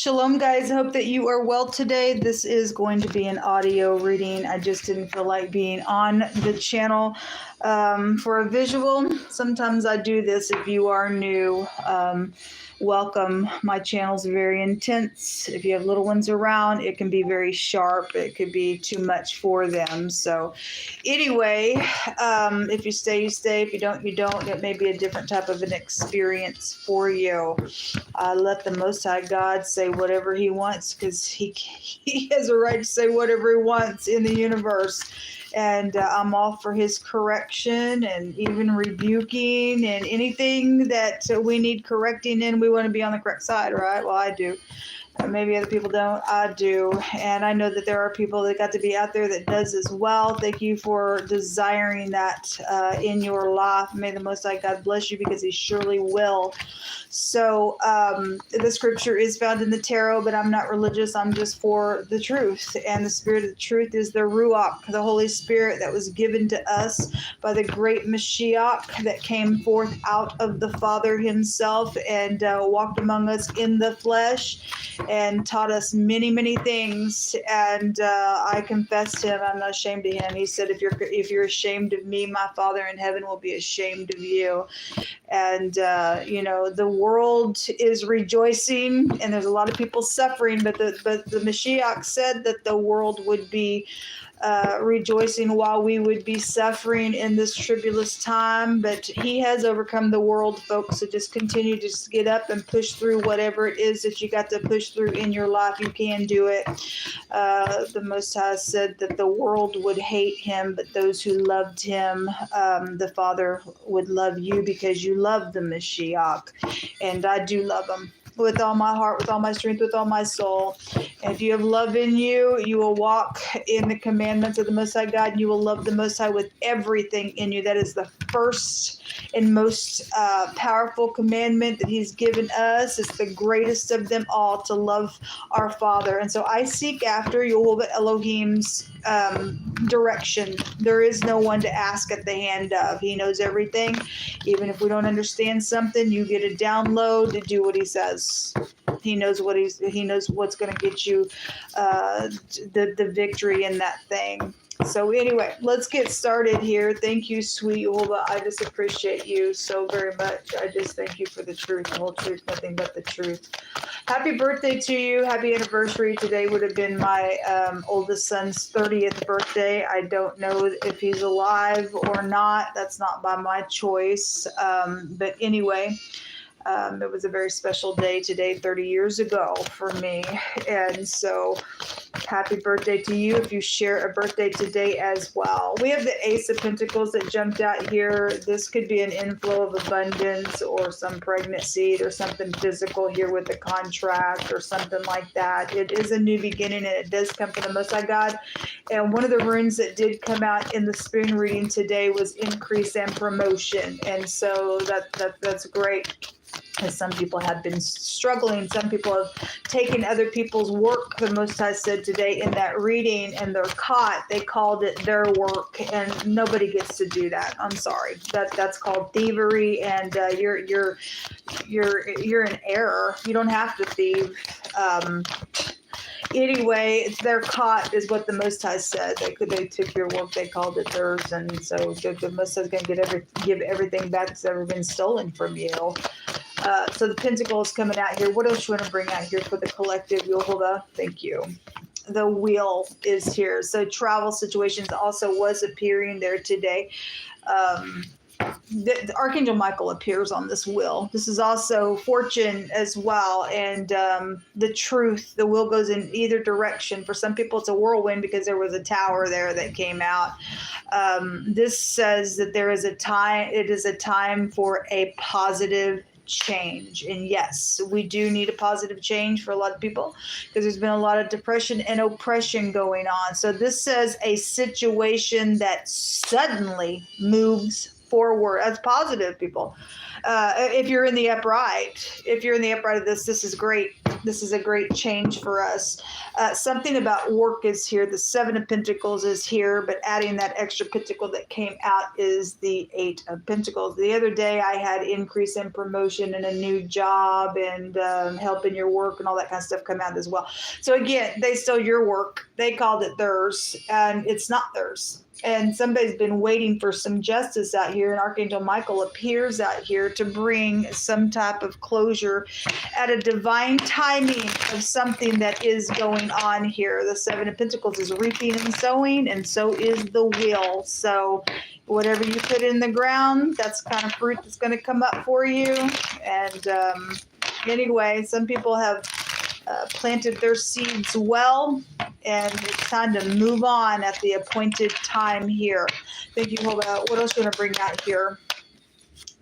Shalom, guys. Hope that you are well today. This is going to be an audio reading. I just didn't feel like being on the channel for a visual. Sometimes I do this. If you are new, welcome. My channel's very intense. If you have little ones around, it can be very sharp. It could be too much for them. So anyway, if you stay, you stay. If you don't, you don't. It may be a different type of an experience for you. Let the Most High God say whatever he wants, because he has a right to say whatever he wants in the universe. And I'm all for his correction and even rebuking and anything that we need correcting in. We want to be on the correct side, right? Well, I do. Maybe other people don't. I do. And I know that there are people that got to be out there that does as well. Thank you for desiring that in your life. May the Most High God bless you, because he surely will. So the scripture is found in the tarot, but I'm not religious. I'm just for the truth. And the spirit of the truth is the Ruach, the Holy Spirit that was given to us by the great Mashiach that came forth out of the Father himself and walked among us in the flesh and taught us many, many things. And I confessed him. I'm not ashamed of him. He said, if you're ashamed of me, my Father in heaven will be ashamed of you. And, the world is rejoicing, and there's a lot of people suffering, but the Mashiach said that the world would be rejoicing while we would be suffering in this tribulous time. But he has overcome the world, folks. So just continue to just get up and push through whatever it is that you got to push through in your life. You can do it. The Most High said that the world would hate him, but those who loved him, the Father would love you, because you love the Mashiach. And I do love him with all my heart, with all my strength, with all my soul. And if you have love in you, you will walk in the commandments of the Most High God, and you will love the Most High with everything in you. That is the first and most powerful commandment that he's given us. It's the greatest of them all, to love our Father. And so I seek after Yehovah Elohim's direction. There is no one to ask at the hand of. He knows everything. Even if we don't understand something, you get a download to do what he says. He knows what's going to get you the victory in that thing. So anyway, let's get started here. Thank you, sweet Yehovah. I just appreciate you so very much. I just thank you for the truth, the whole truth, nothing but the truth. Happy birthday to you. Happy anniversary. Today would have been my oldest son's 30th birthday. I don't know if he's alive or not. That's not by my choice. But anyway, it was a very special day today, 30 years ago for me. And so happy birthday to you if you share a birthday today as well. We have the Ace of Pentacles that jumped out here. This could be an inflow of abundance or some pregnancy or something physical here with a contract or something like that. It is a new beginning, and it does come from the Most High God. And one of the runes that did come out in the spoon reading today was increase and promotion. And so that's great. As some people have been struggling, some people have taken other people's work, the Most High said today in that reading, and they're caught. They called it their work, and nobody gets to do that. I'm sorry. That's called thievery, and you're in error. You don't have to thieve. Anyway, they're caught, is what the Most High said. They took your work, they called it theirs, and so the Most High is going to give everything back that's ever been stolen from you. So the Pentacle is coming out here. What else you want to bring out here for the collective, Yehovah? Thank you. The Wheel is here. So travel situations also was appearing there today. The Archangel Michael appears on this wheel. This is also fortune as well, and the truth. The wheel goes in either direction. For some people, it's a whirlwind because there was a tower there that came out. This says that there is a time. It is a time for a positive change. And yes, we do need a positive change for a lot of people, because there's been a lot of depression and oppression going on. So this says a situation that suddenly moves forward. That's positive, people. If you're in the upright, of this is great. This is a great change for us. Something about work is here. The 7 of Pentacles is here, but adding that extra pentacle that came out is the 8 of Pentacles. The other day I had increase in promotion and a new job and help in your work and all that kind of stuff come out as well. So again, they stole your work. They called it theirs, and it's not theirs. And somebody's been waiting for some justice out here, and Archangel Michael appears out here to bring some type of closure at a divine timing of something that is going on here. The 7 of Pentacles is reaping and sowing, and so is the wheel. So whatever you put in the ground, that's the kind of fruit that's going to come up for you. And anyway, some people have planted their seeds well, and it's time to move on at the appointed time here. Thank you. Hold out. What else do you want to bring out here?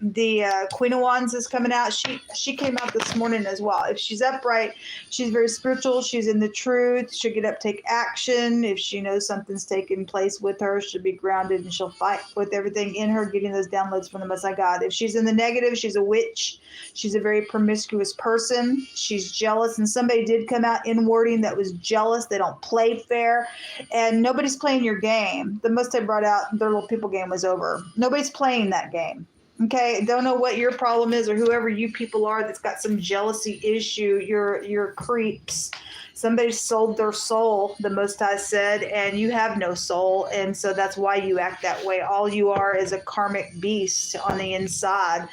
The Queen of Wands is coming out. She came out this morning as well. If she's upright, she's very spiritual. She's in the truth. She'll get up, take action. If she knows something's taking place with her, she'll be grounded and she'll fight with everything in her, getting those downloads from the Most High God. If she's in the negative, she's a witch. She's a very promiscuous person. She's jealous, and somebody did come out in wording that was jealous. They don't play fair, and nobody's playing your game. The most I brought out, their little people game was over. Nobody's playing that game. Okay, don't know what your problem is or whoever you people are that's got some jealousy issue. You're creeps. Somebody sold their soul, the Most High said, and you have no soul, and so that's why you act that way. All you are is a karmic beast on the inside.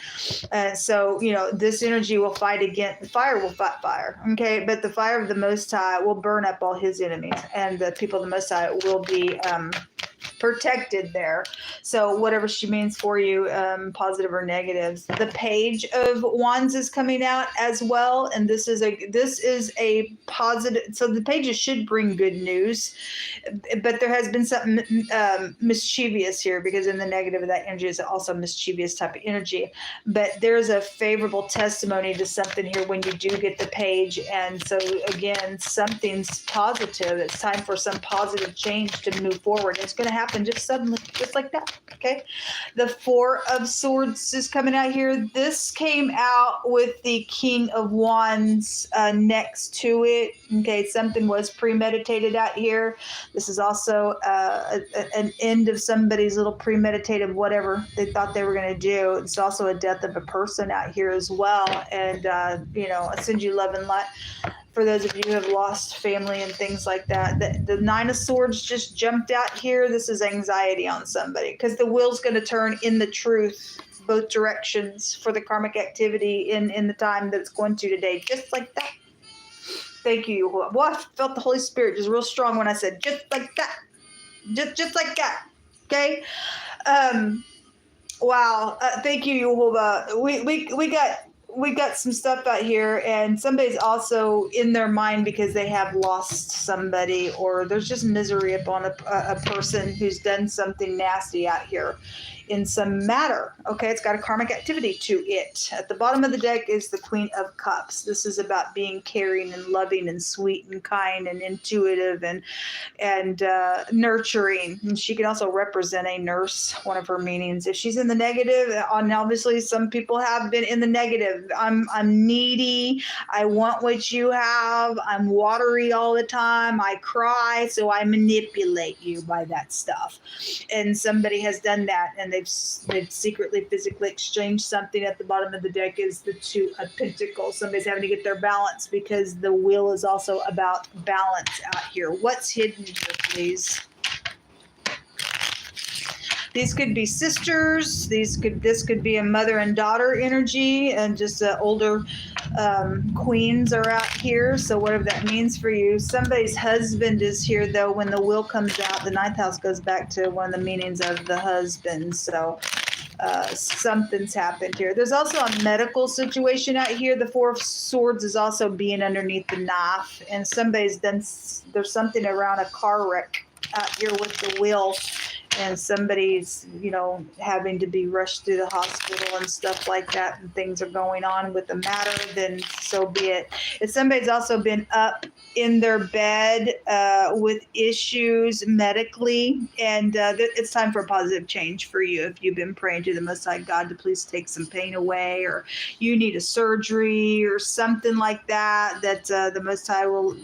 So, this energy will fight against, fire will fight fire, okay? But the fire of the Most High will burn up all his enemies, and the people of the Most High will be protected there. So whatever she means for you, positive or negatives. The Page of Wands is coming out as well, and this is a positive. So the pages should bring good news, but there has been something mischievous here, because in the negative of that energy is also mischievous type of energy. But there's a favorable testimony to something here when you do get the page, and so again, something's positive. It's time for some positive change to move forward. It's going to happen just suddenly, just like that. Okay. The 4 of Swords is coming out here. This came out with the King of Wands next to it. Okay. Something was premeditated out here. This is also an end of somebody's little premeditated whatever they thought they were going to do. It's also a death of a person out here as well. And, I send you love and light. For those of you who have lost family and things like that, the 9 of Swords just jumped out here. This is anxiety on somebody, because the wheel's going to turn in the truth, both directions, for the karmic activity in the time that it's going to today, just like that. Thank you. Well, I felt the Holy Spirit just real strong when I said just like that, just like that. Okay. Wow. Thank you, Yehovah. We got some stuff out here, and somebody's also in their mind because they have lost somebody, or there's just misery upon a person who's done something nasty out here in some matter. Okay, it's got a karmic activity to it. At the bottom of the deck is the Queen of Cups. This is about being caring and loving and sweet and kind and intuitive and nurturing. And she can also represent a nurse, one of her meanings. If she's in the negative, and obviously some people have been in the negative. I'm needy. I want what you have. I'm watery all the time. I cry, so I manipulate you by that stuff. And somebody has done that, and they've secretly, physically exchanged something. At the bottom of the deck is the 2 of Pentacles. Somebody's having to get their balance, because the wheel is also about balance out here. What's hidden here, please? These could be sisters. This could be a mother and daughter energy, and just older queens are out here. So whatever that means for you. Somebody's husband is here, though. When the wheel comes out, the 9th house goes back to one of the meanings of the husband. So something's happened here. There's also a medical situation out here. The 4 of Swords is also being underneath the knife, and somebody's done. There's something around a car wreck out here with the wheel. and somebody's, having to be rushed through the hospital and stuff like that, and things are going on with the matter, then so be it. If somebody's also been up in their bed with issues medically, and it's time for a positive change for you. If you've been praying to the Most High God to please take some pain away, or you need a surgery or something like that, that the Most High will,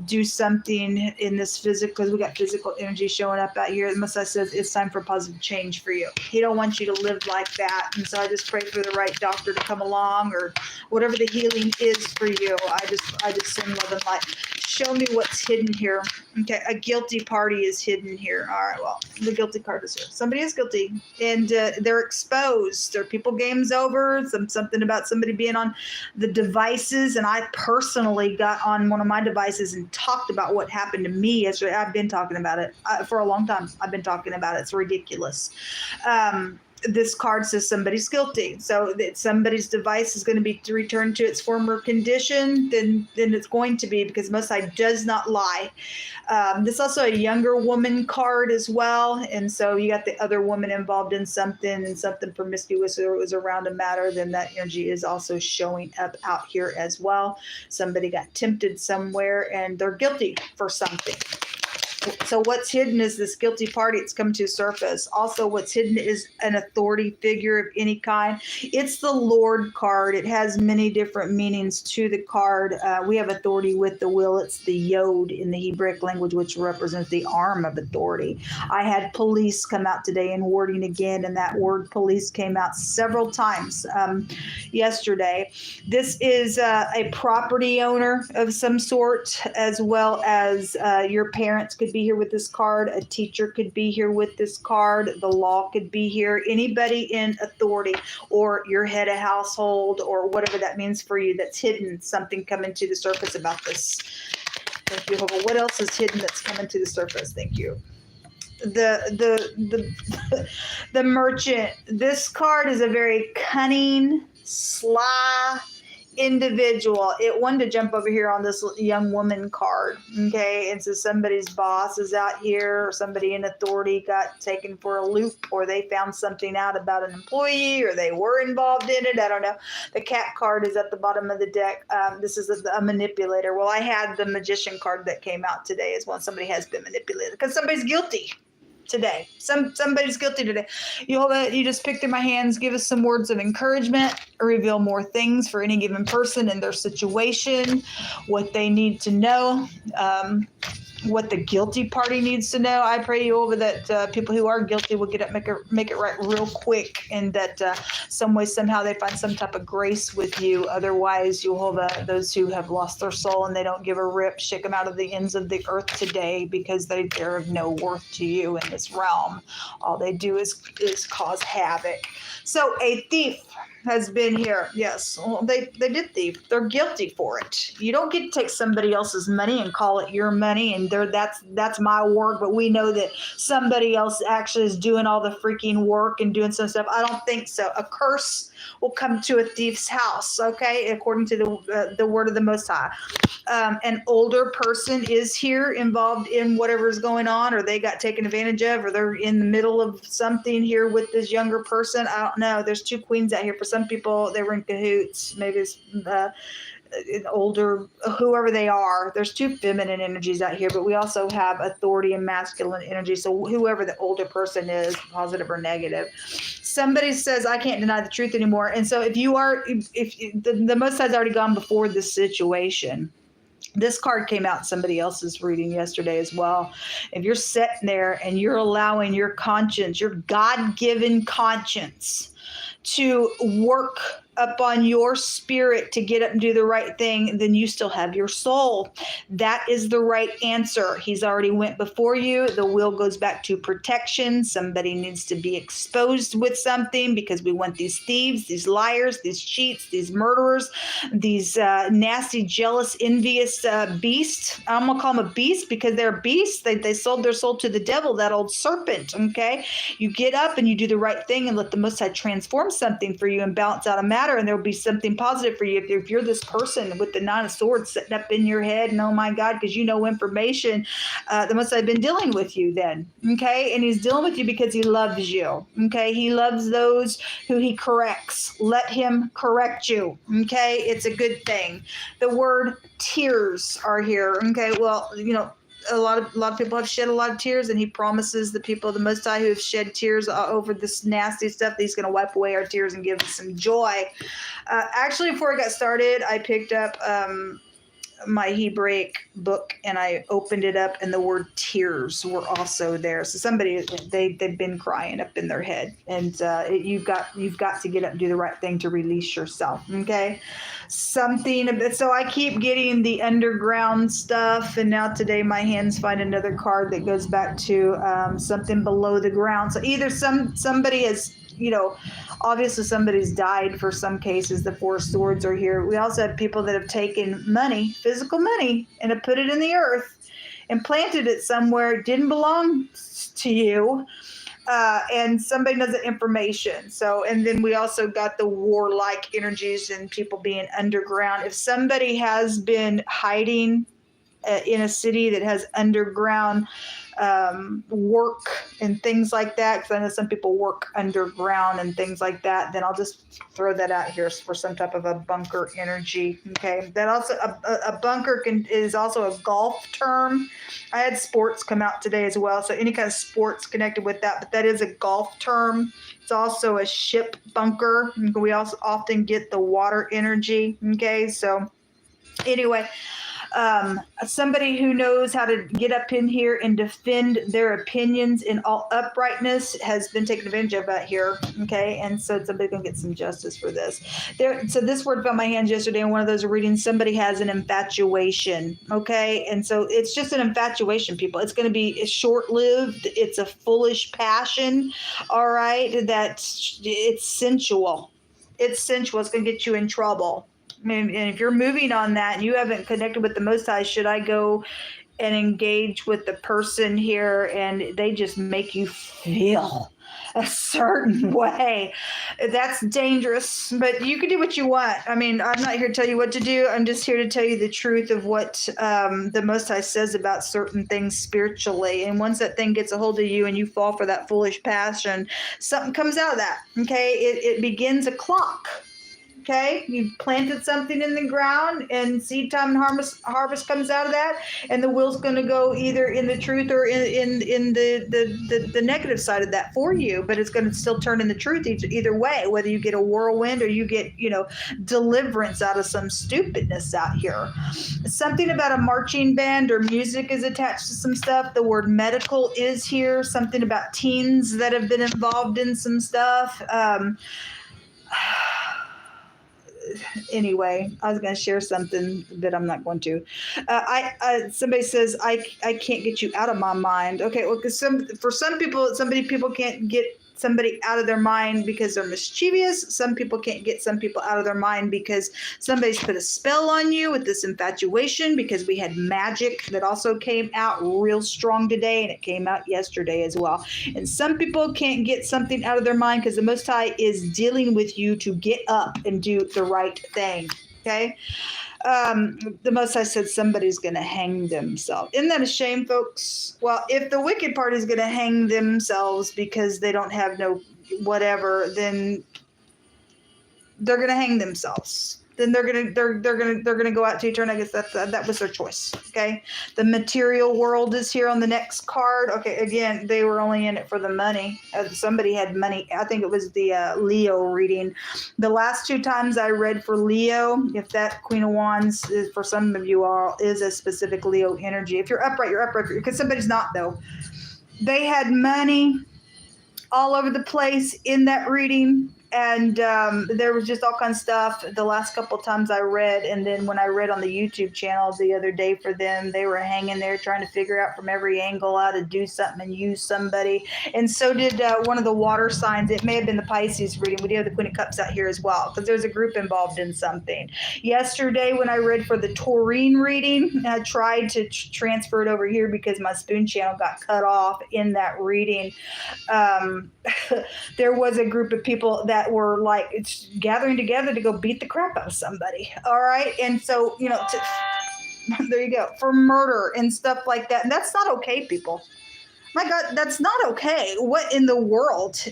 do something in this physical, because we got physical energy showing up out here. The Messiah says it's time for positive change for you. He don't want you to live like that. And so I just pray for the right doctor to come along, or whatever the healing is for you. I just send love and light. Show me what's hidden here. Okay, a guilty party is hidden here. All right, well, the guilty card is here. Somebody is guilty, and they're exposed. Their people game's over. Something about somebody being on the devices, and I personally got on one of my devices and talked about what happened to me yesterday. I've been talking about it for a long time. I've been talking about it. It's ridiculous. This card says somebody's guilty. So that somebody's device is going to be returned to its former condition, then it's going to be, because Most High does not lie. This is also a younger woman card as well. And so you got the other woman involved in something, and something promiscuous, or it was around a matter, then that energy is also showing up out here as well. Somebody got tempted somewhere and they're guilty for something. So what's hidden is this guilty party. It's come to surface. Also, what's hidden is an authority figure of any kind. It's the Lord card. It has many different meanings to the card. We have authority with the will. It's the Yod in the Hebrew language, which represents the arm of authority. I had police come out today in wording again, and that word police came out several times yesterday. This is a property owner of some sort, as well as your parents could be here with this card. A teacher could be here with this card. The law could be here. Anybody in authority, or your head of household, or whatever that means for you, that's hidden. Something coming to the surface about this. Thank you, Jehovah. What else is hidden that's coming to the surface? Thank you. The merchant. This card is a very cunning, sly individual. It wanted to jump over here on this young woman card. Okay, and so somebody's boss is out here, or somebody in authority got taken for a loop, or they found something out about an employee, or they were involved in it. I don't know. The cat card is at the bottom of the deck. This is a manipulator. Well, I had the magician card that came out today as well. Somebody has been manipulated because somebody's guilty today. Somebody's guilty today. You just picked in my hands. Give us some words of encouragement, reveal more things for any given person in their situation, what they need to know, what the guilty party needs to know. I pray, Jehovah, that people who are guilty will get up, make it right real quick, and that some way, somehow they find some type of grace with you. Otherwise, Jehovah, those who have lost their soul and they don't give a rip, shake them out of the ends of the earth today, because they're of no worth to you in this realm. All they do is cause havoc. So a thief has been here. Yes, well, they did thief. They're guilty for it. You don't get to take somebody else's money and call it your money, and that's my work. But we know that somebody else actually is doing all the freaking work and doing some stuff. I don't think so. A curse will come to a thief's house, okay, according to the word of the Most High. An older person is here involved in whatever is going on, or they got taken advantage of, or they're in the middle of something here with this younger person. I don't know. There's two queens out here. For some people, they were in cahoots. Maybe it's an older, whoever they are. There's two feminine energies out here, but we also have authority and masculine energy. So whoever the older person is, positive or negative. Somebody says, I can't deny the truth anymore. And so if the Most High's already gone before this situation. This card came out in somebody else's reading yesterday as well. If you're sitting there and you're allowing your conscience, your God-given conscience, to work upon your spirit to get up and do the right thing, then you still have your soul. That is the right answer. He's already went before you. The will goes back to protection. Somebody needs to be exposed with something, because we want these thieves, these liars, these cheats, these murderers, these nasty, jealous, envious beasts. I'm going to call them a beast because they're beasts. They sold their soul to the devil, that old serpent, okay? You get up and you do the right thing and let the Most High transform something for you and balance out a matter. matter, and there'll be something positive for you. If you're this person with the Nine of Swords sitting up in your head, and oh my God, because you know information, the Most High been dealing with you then, okay? And he's dealing with you because he loves you, okay? He loves those who he corrects. Let him correct you, okay? It's a good thing. The word tears are here, okay? Well, you know, a lot of people have shed a lot of tears, and he promises the people of the Most High who have shed tears over this nasty stuff that he's going to wipe away our tears and give us some joy. Actually, before I got started, I picked up my Hebraic book, and I opened it up, and the word tears were also there. So somebody, they've been crying up in their head, and you've got to get up and do the right thing to release yourself. Okay, something. So I keep getting the underground stuff, and now today my hands find another card that goes back to something below the ground. So either somebody has, you know, obviously somebody's died for some cases. The Four Swords are here. We also have people that have taken money, physical money, and have put it in the earth and planted it somewhere it didn't belong to you. And somebody knows the information. So, and then we also got the warlike energies and people being underground. If somebody has been hiding in a city that has underground work and things like that, because I know some people work underground and things like that, then I'll just throw that out here for some type of a bunker energy. Okay, that also a bunker is also a golf term. I had sports come out today as well, so any kind of sports connected with that, but that is a golf term. It's also a ship bunker. We also often get the water energy. Okay, so anyway, somebody who knows how to get up in here and defend their opinions in all uprightness has been taken advantage of out here. Okay, and so somebody's gonna get some justice for this. So this word found my hands yesterday in one of those readings. Somebody has an infatuation. Okay, and so it's just an infatuation, people. It's going to be short-lived. It's a foolish passion. All right, that it's sensual. It's sensual. It's going to get you in trouble. I mean, and if you're moving on that and you haven't connected with the Most High, should I go and engage with the person here and they just make you feel a certain way? That's dangerous, but you can do what you want. I mean, I'm not here to tell you what to do. I'm just here to tell you the truth of what the Most High says about certain things spiritually. And once that thing gets a hold of you and you fall for that foolish passion, something comes out of that. Okay, it begins a clock. Okay, you planted something in the ground, and seed time and harvest comes out of that, and the wheel's going to go either in the truth or in the negative side of that for you, but it's going to still turn in the truth either way, whether you get a whirlwind or you get, you know, deliverance out of some stupidness out here. Something about a marching band or music is attached to some stuff. The word medical is here. Something about teens that have been involved in some stuff. Anyway, I was going to share something, but I'm not going to. Somebody says, I can't get you out of my mind. Okay, well, because for some people, people can't get somebody out of their mind because they're mischievous. Some people can't get some people out of their mind because somebody's put a spell on you with this infatuation, because we had magic that also came out real strong today, and it came out yesterday as well. And some people can't get something out of their mind because the Most High is dealing with you to get up and do the right thing. Okay? The Most High said somebody's going to hang themselves. Isn't that a shame, folks? Well, if the wicked party is going to hang themselves because they don't have no whatever, then they're going to hang themselves. Then they're gonna go out to eternity. I guess that was their choice. Okay, the material world is here on the next card. Okay, again, they were only in it for the money. Somebody had money. I think it was the Leo reading. The last two times I read for Leo, if that Queen of Wands is, for some of you all, is a specific Leo energy. If you're upright, you're upright. Because somebody's not, though. They had money all over the place in that reading. And there was just all kinds of stuff the last couple of times I read. And then when I read on the YouTube channel the other day for them, they were hanging there trying to figure out from every angle how to do something and use somebody. And so did one of the water signs. It may have been the Pisces reading. We do have the Queen of Cups out here as well, because there's a group involved in something. Yesterday when I read for the Taurine reading, I tried to transfer it over here because my spoon channel got cut off in that reading. There was a group of people that that were like it's gathering together to go beat the crap out of somebody. All right. And so, there you go, for murder and stuff like that. And that's not okay, people. My God, that's not okay. What in the world?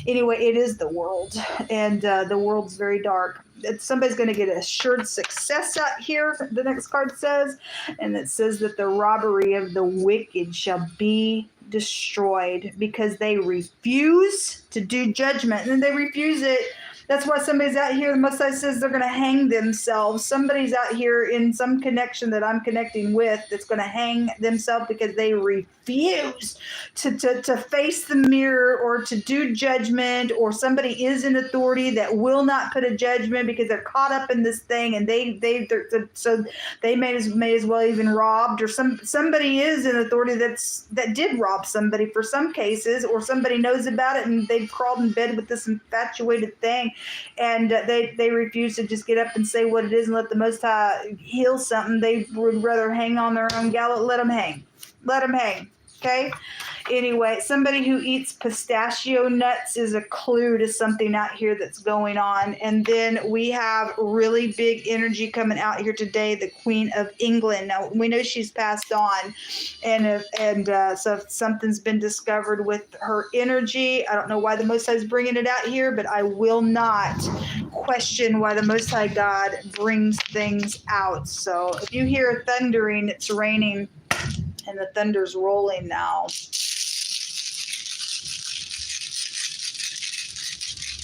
Anyway, it is the world, and the world's very dark. Somebody's going to get assured success out here, the next card says, and it says that the robbery of the wicked shall be destroyed because they refuse to do judgment, and they refuse it. That's why somebody's out here, the Most High says they're going to hang themselves. Somebody's out here in some connection that I'm connecting with that's going to hang themselves because they refuse to face the mirror or to do judgment, or somebody is in authority that will not put a judgment because they're caught up in this thing, and so they may as well even robbed, or somebody is in authority that did rob somebody for some cases, or somebody knows about it and they've crawled in bed with this infatuated thing. And they refuse to just get up and say what it is and let the Most High heal something. They would rather hang on their own gallows. Let them hang. Let them hang. Okay? Anyway, somebody who eats pistachio nuts is a clue to something out here that's going on. And then we have really big energy coming out here today, the Queen of England. Now, we know she's passed on, and so if something's been discovered with her energy, I don't know why the Most High is bringing it out here, but I will not question why the Most High God brings things out. So if you hear thundering, it's raining, and the thunder's rolling now.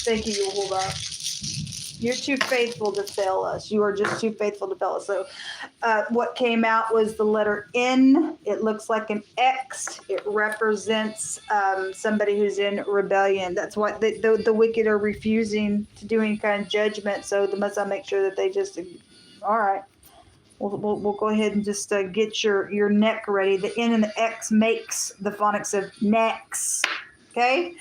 Thank you, Yehovah. You're too faithful to fail us. You are just too faithful to fail us. So what came out was the letter N. It looks like an X. It represents somebody who's in rebellion. That's why the wicked are refusing to do any kind of judgment. So the Must make sure that they just, all right. We'll go ahead and just get your neck ready. The N and the X makes the phonics of necks. Okay?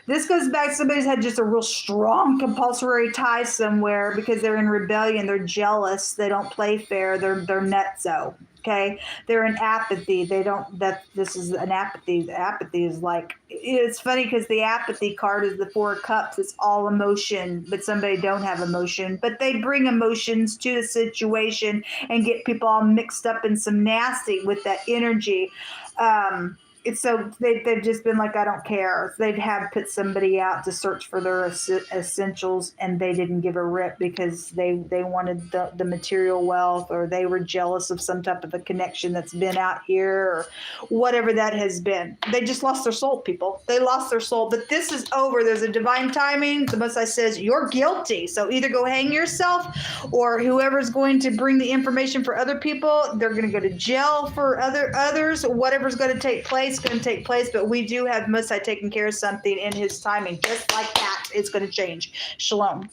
This goes back to somebody's had just a real strong compulsory tie somewhere because they're in rebellion. They're jealous. They don't play fair. They're nutso. Okay? They're in apathy. This is an apathy. The apathy is like, it's funny because the apathy card is the Four of Cups. It's all emotion, but somebody don't have emotion. But they bring emotions to the situation and get people all mixed up in some nasty with that energy. So they've just been like, I don't care. They'd have put somebody out to search for their essentials, and they didn't give a rip because they wanted the material wealth, or they were jealous of some type of a connection that's been out here, or whatever that has been. They just lost their soul, people. They lost their soul. But this is over. There's a divine timing. The Most High says, you're guilty. So either go hang yourself, or whoever's going to bring the information for other people, they're going to go to jail for others. Whatever's going to take place, going to take place. But we do have Most High taking care of something in his timing. Just like that, it's going to change. Shalom.